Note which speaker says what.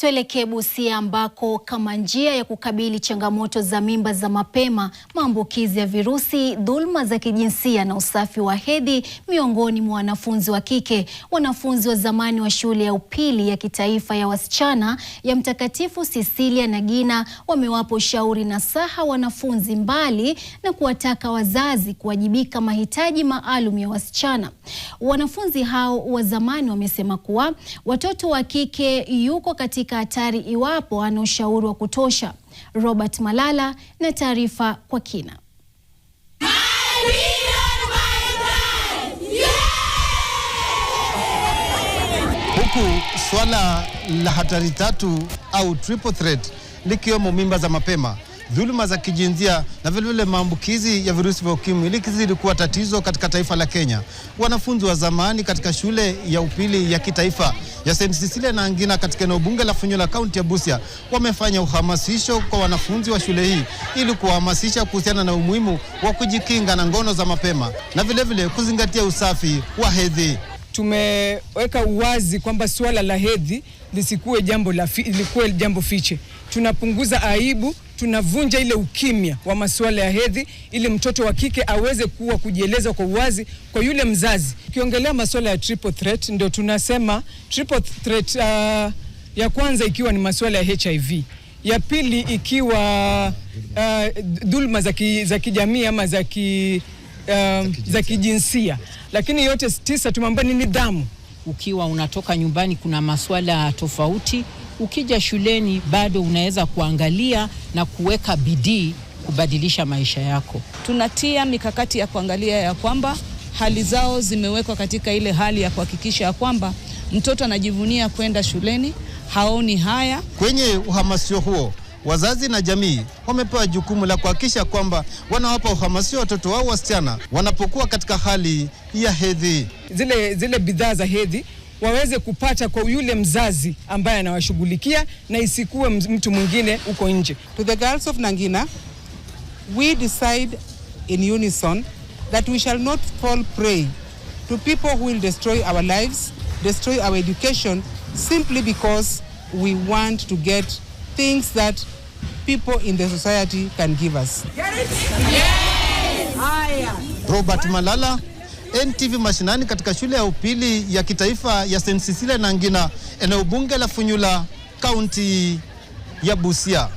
Speaker 1: Tuelekee Busia ambako kama njia ya kukabili changamoto za mimba za mapema, maambukizi ya virusi, dhulma za kijinsia na usafi wa hedhi miongoni mwa wanafunzi wa kike, wanafunzi wa zamani wa shule ya upili ya kitaifa ya wasichana ya Mtakatifu Cecilia Nagina wamewapa ushauri nasaha wanafunzi mbali na kuwataka wazazi kuwajibika mahitaji maalum ya wasichana. Wanafunzi hao wa zamani wamesema kuwa watoto wa kike yuko katika hatari iwapo ana ushauri wa kutosha. Robert Malala na taarifa kwa kina.
Speaker 2: Huku swala la hatari tatu au triple threat likiwemo mimba za mapema, dhuluma za kijinsia na vilevile maambukizi ya virusi vya ukimwi likizidi kuwa tatizo katika taifa la Kenya, wanafunzi wa zamani katika shule ya upili ya kitaifa ya St. Cecilia Nagina katika eneo bunge la Funyula, kaunti ya Busia, wamefanya uhamasisho kwa wanafunzi wa shule hii ili kuhamasisha kuhusiana na umuhimu wa kujikinga na ngono za mapema na vilevile kuzingatia usafi wa hedhi.
Speaker 3: Tumeweka uwazi kwamba suala la hedhi lisikuwe jambo fiche. Tunapunguza aibu, tunavunja ile ukimya wa masuala ya hedhi ili mtoto wa kike aweze kujieleza kwa uwazi kwa yule mzazi. Ukiongelea masuala ya triple threat, ndio tunasema triple threat ya kwanza ikiwa ni masuala ya HIV, ya pili ikiwa dhulma za kijamii ama za kijinsia, lakini yote tisa tumeambia ni nidhamu.
Speaker 4: Ukiwa unatoka nyumbani kuna masuala tofauti, ukija shuleni bado unaweza kuangalia na kuweka bidii kubadilisha maisha yako.
Speaker 5: Tunatia mikakati ya kuangalia ya kwamba hali zao zimewekwa katika ile hali ya kuhakikisha ya kwamba mtoto anajivunia kwenda shuleni, haoni haya.
Speaker 2: Kwenye uhamasisho huo, wazazi na jamii wamepewa jukumu la kuhakikisha kwamba wanawapa uhamasisho watoto wao wasichana wanapokuwa katika hali ya hedhi.
Speaker 3: Zile bidhaa za hedhi waweze kupata kwa yule mzazi ambaye anawashughulikia na isikuwe mtu mwingine uko nje.
Speaker 6: To the girls of Nagina, we decide in unison that we shall not fall prey to people who will destroy our lives, destroy our education, simply because we want to get things that people in the society can give us.
Speaker 2: Yes! Robert Malala, NTV mashinani katika shule ya upili ya kitaifa ya St. Cecilia Nagina, eneo bunge la Funyula, kaunti ya Busia.